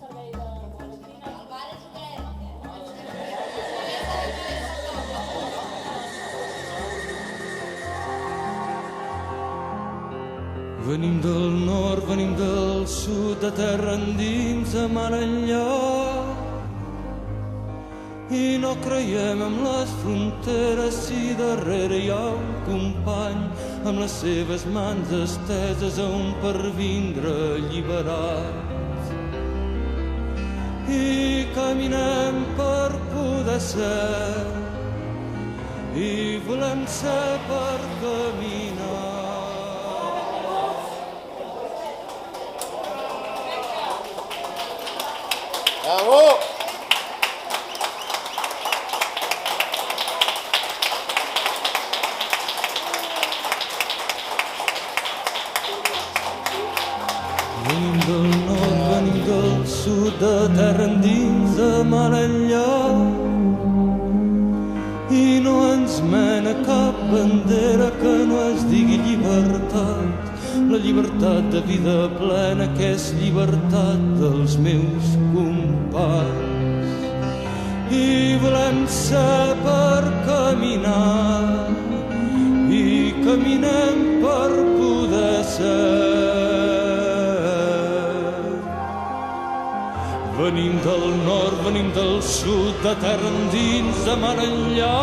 servei de quarantina. El bar és obert. Venim del nord, venim del sud, de terra endins, de mar enllà. I no creiem en les fronteres si darrere hi ha un company amb les seves mans esteses a un per vindre alliberats. I caminem per poder ser i volem ser per caminar. Bravo! Venim del nord, venim del sud, de terra endins, de mar enllà. I no ens mena cap bandera que no es digui llibertat. La llibertat de vida plena que és llibertat dels meus companys. I volem ser per caminar i caminem per poder ser. Venim del nord, venim del sud, de terra endins, de mar enllà.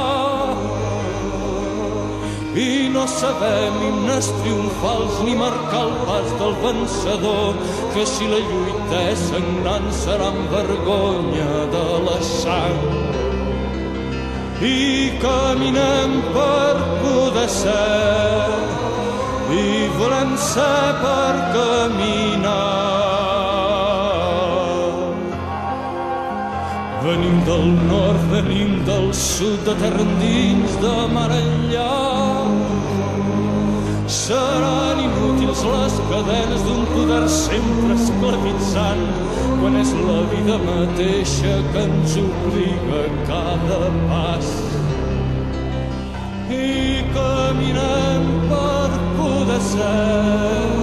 I no sabem himnes triomfals ni marcar el pas del vencedor, que si la lluita és sagnant serà amb vergonya de la sang. I caminem per poder ser i volem ser per caminar. Venim del nord, venim del sud, de terra endins, de mar enllà. Seran inútils les cadenes d'un poder sempre esclavitzant, quan és la vida mateixa que ens obliga a cada pas. I caminem per poder ser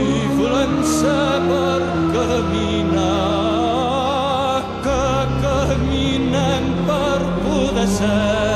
i volem ser per caminar. Caminem per poder ser